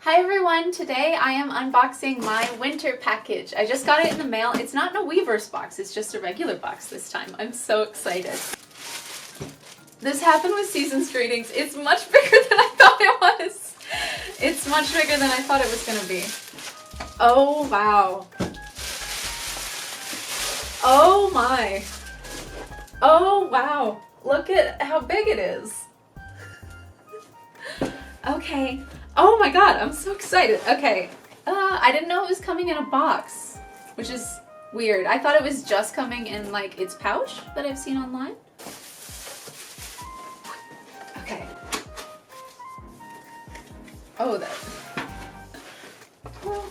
Hi everyone, today I am unboxing my winter package. I just got it in the mail. It's not in a Weverse box, it's just a regular box this time. I'm so excited. This happened with Season's Greetings. It's much bigger than I thought it was. It's much bigger than I thought it was going to be. Oh wow. Oh my. Oh wow. Look at how big it is. Okay. Oh my god, I'm so excited. Okay. I didn't know it was coming in a box, which is weird. I thought it was just coming in like its pouch that I've seen online. Okay. Oh, that. Well,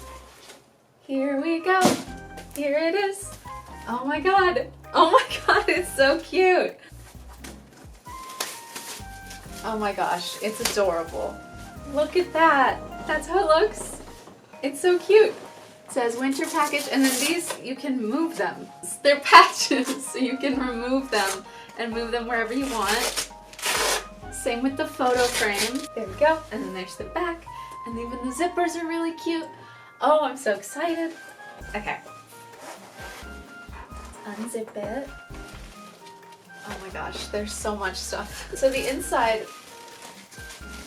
here we go. Here it is. Oh my god. Oh my god, it's so cute. Oh my gosh, it's adorable. Look at that. That's how it looks. It's so cute. It says winter package, and then these, you can move them. They're patches, so you can remove them and move them wherever you want. Same with the photo frame. There we go. And then there's the back. And even the zippers are really cute. Oh, I'm so excited. Okay. Unzip it. Oh my gosh, there's so much stuff. So the inside,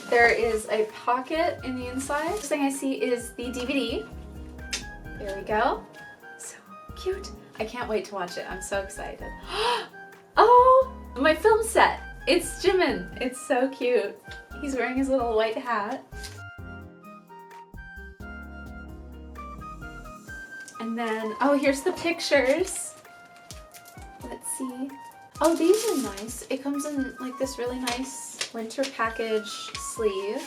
there is a pocket in the inside. First thing I see is the DVD. There we go. So cute. I can't wait to watch it. I'm so excited. Oh, my film set. It's Jimin. It's so cute. He's wearing his little white hat. And then, oh, here's the pictures. Let's see. Oh, these are nice. It comes in like this really nice winter package sleeve.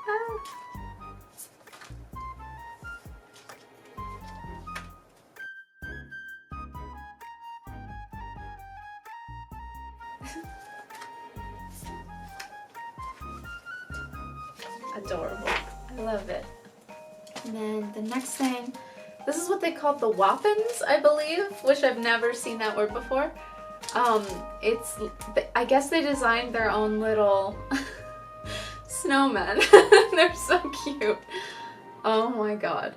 Ah. Adorable. I love it. And then the next thing, this is what they call the Whoppins, I believe, which I've never seen that word before. I guess they designed their own little snowmen. They're so cute. Oh my god.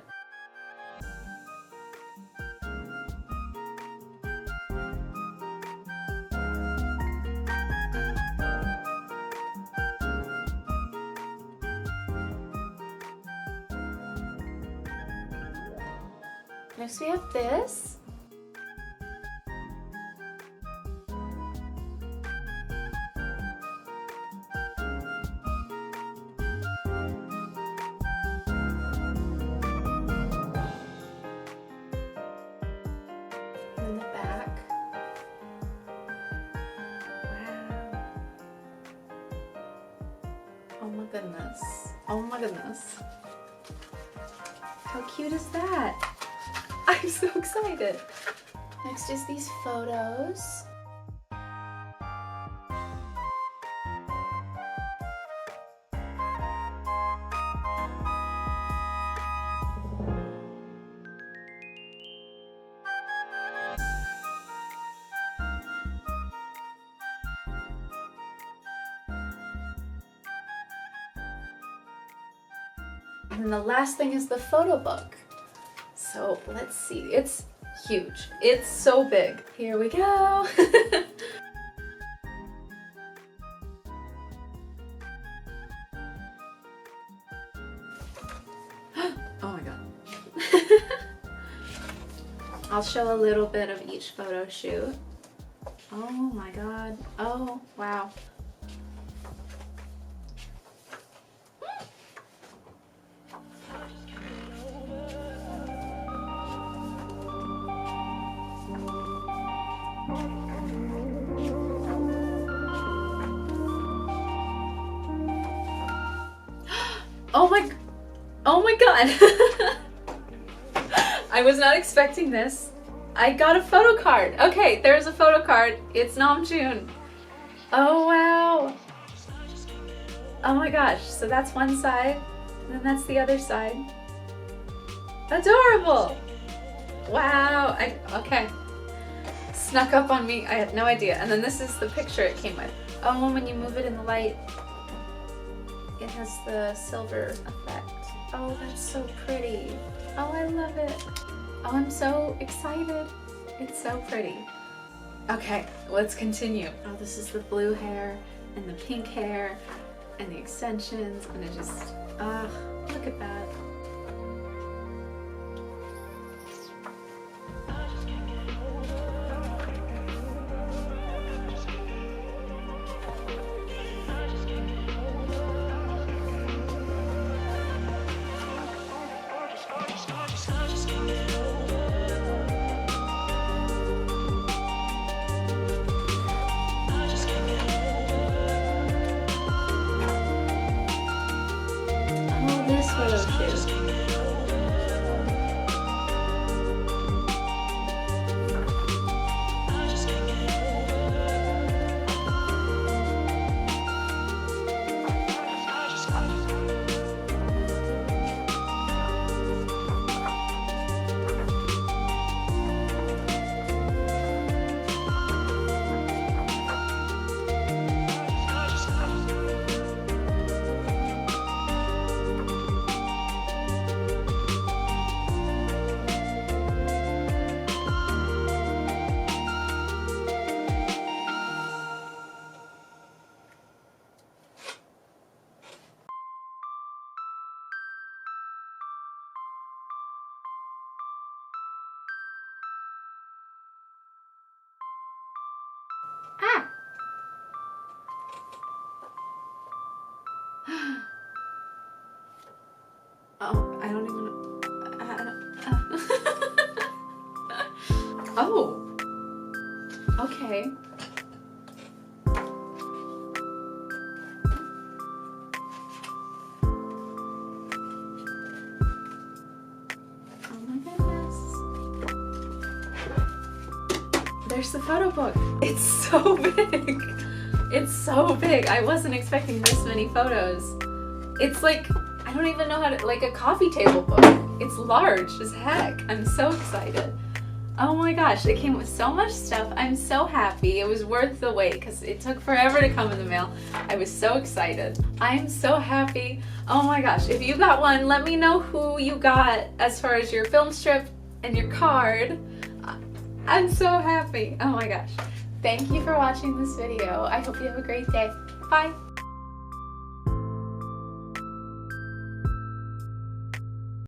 Next we have this. And the back. Wow. Oh my goodness. Oh my goodness. How cute is that? I'm so excited. Next is these photos. And then the last thing is the photo book. So let's see, it's huge. It's so big. Here we go. Oh my god. I'll show a little bit of each photo shoot. Oh my god. Oh, wow. Oh my god. I was not expecting this. I got a photo card. Okay, there's a photo card. It's Namjoon. Oh wow. Oh my gosh. So that's one side, and then that's the other side. Adorable. Wow. Okay. Snuck up on me. I had no idea. And then this is the picture it came with. Oh, when you move it in the light. it has the silver effect. Oh, that's so pretty. Oh, I love it. Oh, I'm so excited. It's so pretty. Okay, let's continue. Oh, this is the blue hair and the pink hair and the extensions, and it just, look at that. This photo shoot. Ah! Oh, I don't even. Oh. Okay. Oh my goodness. There's the photo book. It's so big. It's so big. I wasn't expecting this many photos. It's like, I don't even know how to, like a coffee table book. It's large as heck. I'm so excited. Oh my gosh, it came with so much stuff. I'm so happy. It was worth the wait because it took forever to come in the mail. I was so excited. I'm so happy. Oh my gosh, if you got one, let me know who you got as far as your film strip and your card. I'm so happy. Oh my gosh. Thank you for watching this video. I hope you have a great day. Bye.